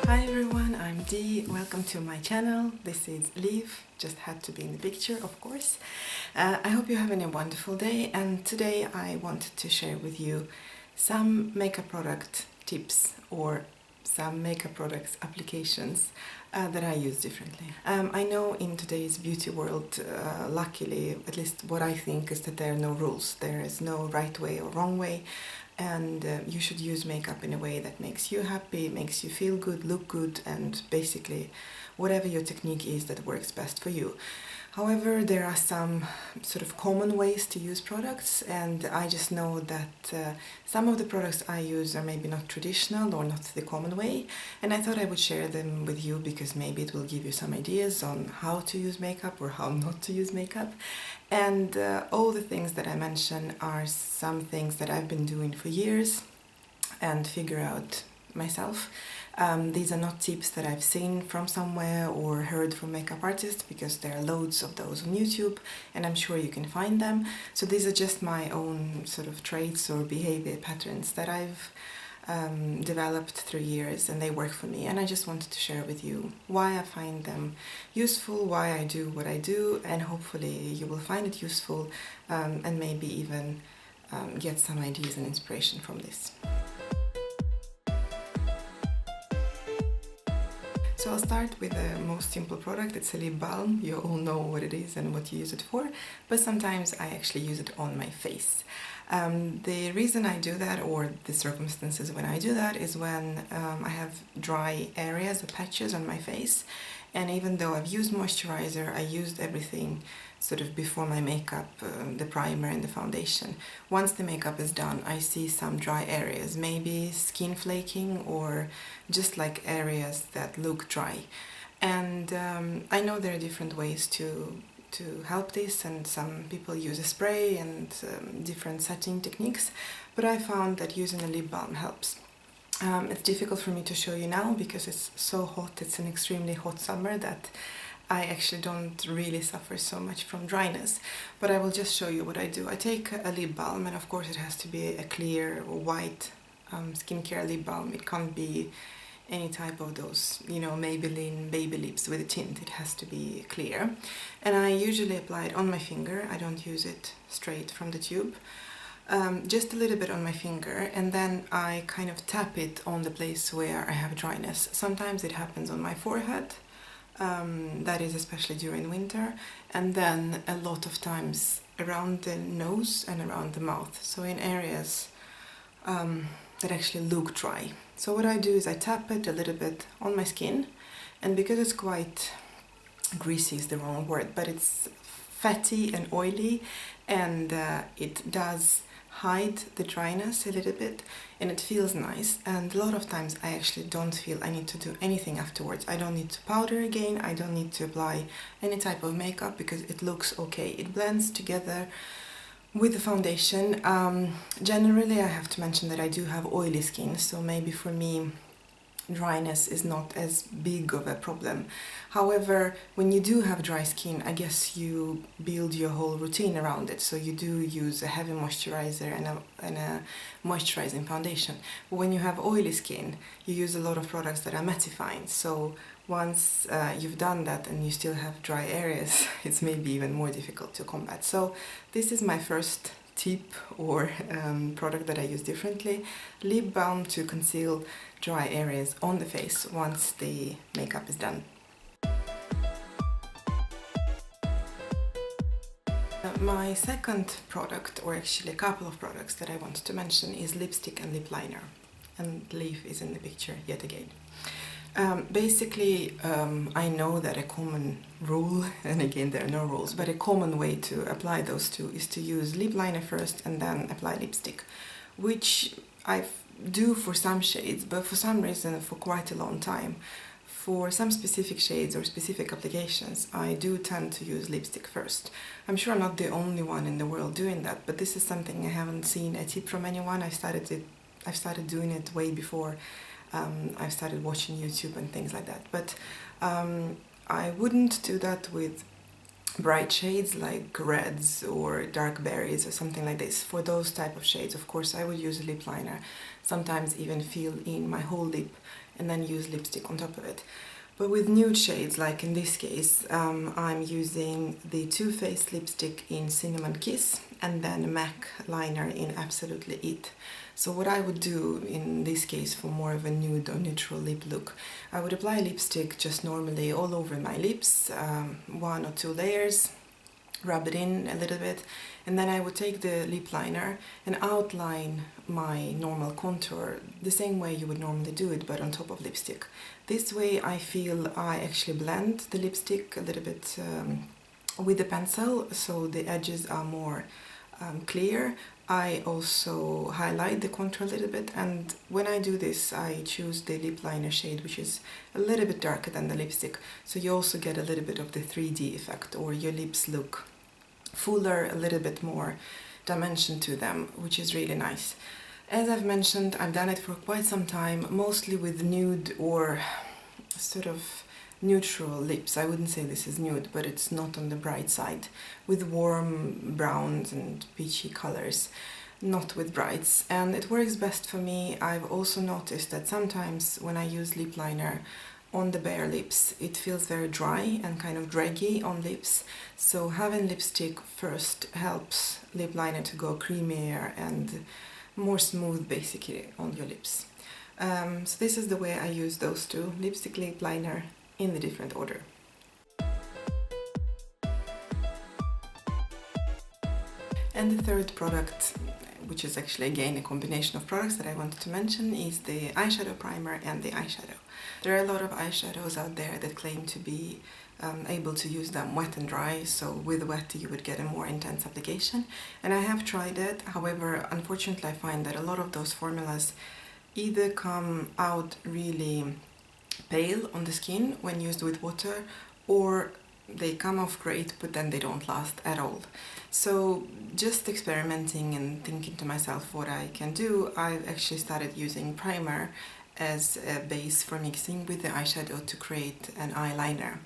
Hi everyone, I'm Dee. Welcome to my channel. This is Liv, just had to be in the picture, of course. I hope you're having a wonderful day, and today I wanted to share with you some makeup product tips or some makeup products applications that I use differently. I know in today's beauty world, luckily, at least what I think is that there are no rules. There is no right way or wrong way, and you should use makeup in a way that makes you happy, makes you feel good, look good, and basically whatever your technique is that works best for you. However, there are some sort of common ways to use products, and I just know that some of the products I use are maybe not traditional or not the common way, and I thought I would share them with you because maybe it will give you some ideas on how to use makeup or how not to use makeup. And all the things that I mention are some things that I've been doing for years and figure out myself. These are not tips that I've seen from somewhere or heard from makeup artists, because there are loads of those on YouTube and I'm sure you can find them. So these are just my own sort of traits or behavior patterns that I've developed through years, and they work for me, and I just wanted to share with you why I find them useful, why I do what I do, and hopefully you will find it useful and maybe even get some ideas and inspiration from this. So I'll start with the most simple product. It's a lip balm. You all know what it is and what you use it for, but sometimes I actually use it on my face. The reason I do that, or the circumstances when I do that, is when I have dry areas or patches on my face, and even though I've used moisturizer, I used everything sort of before my makeup, the primer and the foundation. Once the makeup is done, I see some dry areas, maybe skin flaking or just like areas that look dry. And I know there are different ways to help this, and some people use a spray and different setting techniques, but I found that using a lip balm helps. It's difficult for me to show you now because it's so hot. It's an extremely hot summer that I actually don't really suffer so much from dryness, but I will just show you what I do. I take a lip balm, and of course it has to be a clear or white skincare lip balm. It can't be any type of those, you know, Maybelline baby lips with a tint. It has to be clear, and I usually apply it on my finger. I don't use it straight from the tube. Just a little bit on my finger, and then I kind of tap it on the place where I have dryness. Sometimes it happens on my forehead, that is especially during winter, and then a lot of times around the nose and around the mouth, so in areas that actually look dry. So what I do is I tap it a little bit on my skin, and because it's quite greasy is the wrong word, but it's fatty and oily, and it does hide the dryness a little bit, and it feels nice. And a lot of times I actually don't feel I need to do anything afterwards. I don't need to powder again, I don't need to apply any type of makeup because it looks okay. It blends together with the foundation. Generally I have to mention that I do have oily skin, so maybe for me dryness is not as big of a problem. However, when you do have dry skin, I guess you build your whole routine around it, so you do use a heavy moisturizer and a moisturizing foundation. But when you have oily skin, you use a lot of products that are mattifying, so once you've done that and you still have dry areas, it's maybe even more difficult to combat. So this is my first tip or product that I use differently: lip balm to conceal dry areas on the face once the makeup is done. My second product, or actually a couple of products that I wanted to mention, is lipstick and lip liner, and Leaf is in the picture yet again. Basically, I know that a common rule, and again there are no rules, but a common way to apply those two is to use lip liner first and then apply lipstick, which I do for some shades, but for some reason for quite a long time. For some specific shades or specific applications, I do tend to use lipstick first. I'm sure I'm not the only one in the world doing that, but this is something I haven't seen a tip from anyone. I've started doing it way before I've started watching YouTube and things like that, but I wouldn't do that with bright shades like reds or dark berries or something like this. For those type of shades, of course, I would use a lip liner, sometimes even fill in my whole lip and then use lipstick on top of it. But with nude shades, like in this case, I'm using the Too Faced lipstick in Cinnamon Kiss and then M.A.C liner in Absolutely It. So what I would do in this case for more of a nude or neutral lip look, I would apply lipstick just normally all over my lips, 1 or 2 layers, rub it in a little bit, and then I would take the lip liner and outline my normal contour the same way you would normally do it, but on top of lipstick. This way I feel I actually blend the lipstick a little bit with the pencil, so the edges are more clear. I also highlight the contour a little bit, and when I do this I choose the lip liner shade, which is a little bit darker than the lipstick, so you also get a little bit of the 3D effect, or your lips look fuller, a little bit more dimension to them, which is really nice. As I've mentioned, I've done it for quite some time, mostly with nude or sort of neutral lips. I wouldn't say this is nude, but it's not on the bright side, with warm browns and peachy colors, not with brights, and it works best for me. I've also noticed that sometimes when I use lip liner on the bare lips, it feels very dry and kind of draggy on lips, so having lipstick first helps lip liner to go creamier and more smooth basically on your lips. So this is the way I use those two, lipstick, lip liner, in the different order. And the third product, which is actually again a combination of products that I wanted to mention, is the eyeshadow primer and the eyeshadow. There are a lot of eyeshadows out there that claim to be able to use them wet and dry, so with wet you would get a more intense application, and I have tried it. However, unfortunately I find that a lot of those formulas either come out really pale on the skin when used with water, or they come off great but then they don't last at all. So just experimenting and thinking to myself what I can do, I've actually started using primer as a base for mixing with the eyeshadow to create an eyeliner.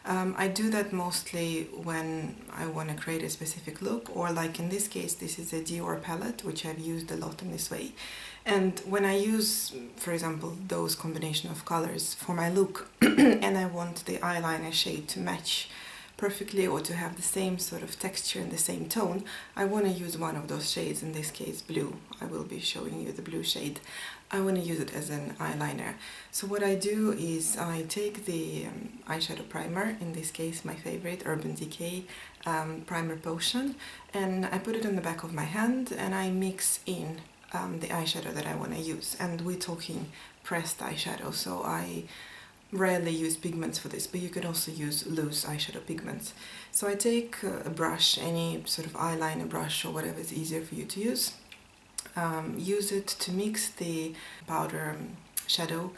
I do that mostly when I want to create a specific look, or like in this case, this is a Dior palette, which I've used a lot in this way. And when I use, for example, those combination of colors for my look, and I want the eyeliner shade to match perfectly or to have the same sort of texture and the same tone, I want to use one of those shades, in this case blue. I will be showing you the blue shade. I want to use it as an eyeliner. So what I do is I take the eyeshadow primer, in this case my favorite Urban Decay primer potion, and I put it on the back of my hand and I mix in the eyeshadow that I want to use. And we're talking pressed eyeshadow, so I rarely use pigments for this, but you can also use loose eyeshadow pigments. So I take a brush, any sort of eyeliner brush or whatever is easier for you to use. Use it to mix the powder shadow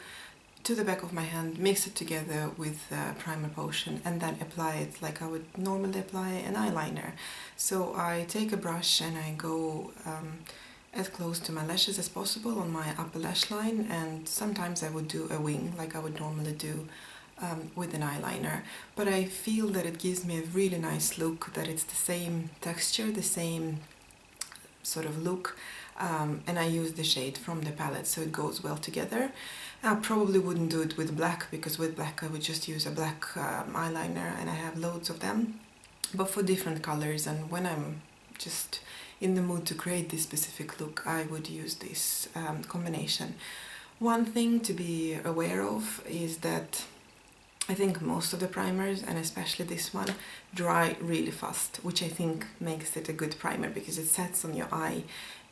to the back of my hand, mix it together with primer potion, and then apply it like I would normally apply an eyeliner. So I take a brush and I go as close to my lashes as possible on my upper lash line, and sometimes I would do a wing like I would normally do with an eyeliner, but I feel that it gives me a really nice look, that it's the same texture, the same sort of look, and I use the shade from the palette so it goes well together. I probably wouldn't do it with black, because with black I would just use a black eyeliner, and I have loads of them, but for different colors and when I'm just in the mood to create this specific look, I would use this combination. One thing to be aware of is that I think most of the primers, and especially this one, dry really fast, which I think makes it a good primer because it sets on your eye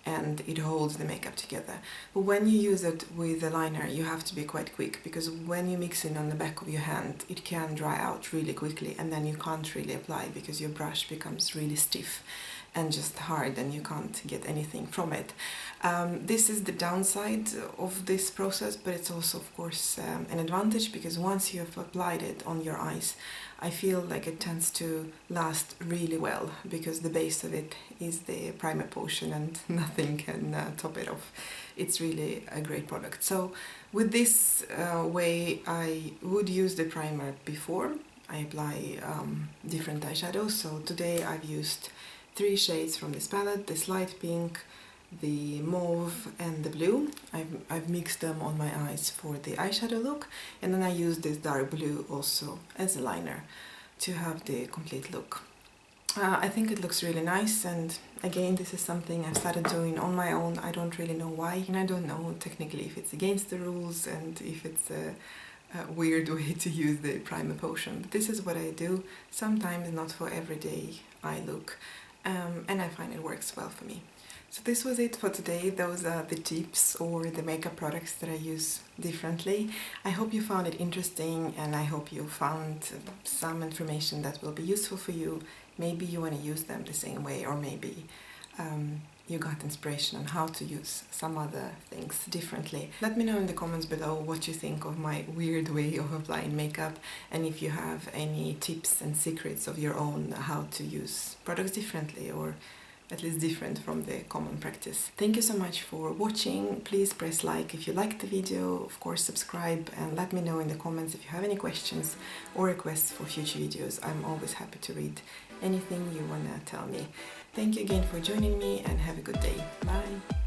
and it holds the makeup together. But when you use it with a liner, you have to be quite quick, because when you mix it on the back of your hand, it can dry out really quickly, and then you can't really apply because your brush becomes really stiff and just hard and you can't get anything from it. This is the downside of this process, but it's also of course an advantage, because once you have applied it on your eyes, I feel like it tends to last really well, because the base of it is the primer potion and nothing can top it off. It's really a great product. So with this way I would use the primer before I apply different eyeshadows. So today I've used 3 shades from this palette: this light pink, the mauve and the blue. I've mixed them on my eyes for the eyeshadow look, and then I use this dark blue also as a liner to have the complete look. I think it looks really nice, and again, this is something I've started doing on my own. I don't really know why, and I don't know technically if it's against the rules and if it's a weird way to use the primer potion. But this is what I do, sometimes not for everyday eye look, and I find it works well for me. So this was it for today. Those are the tips or the makeup products that I use differently. I hope you found it interesting, and I hope you found some information that will be useful for you. Maybe you want to use them the same way, or maybe you got inspiration on how to use some other things differently. Let me know in the comments below what you think of my weird way of applying makeup, and if you have any tips and secrets of your own how to use products differently, or at least different from the common practice. Thank you so much for watching. Please press like if you liked the video, of course subscribe, and let me know in the comments if you have any questions or requests for future videos. I'm always happy to read anything you wanna tell me. Thank you again for joining me, and have a good day. Bye!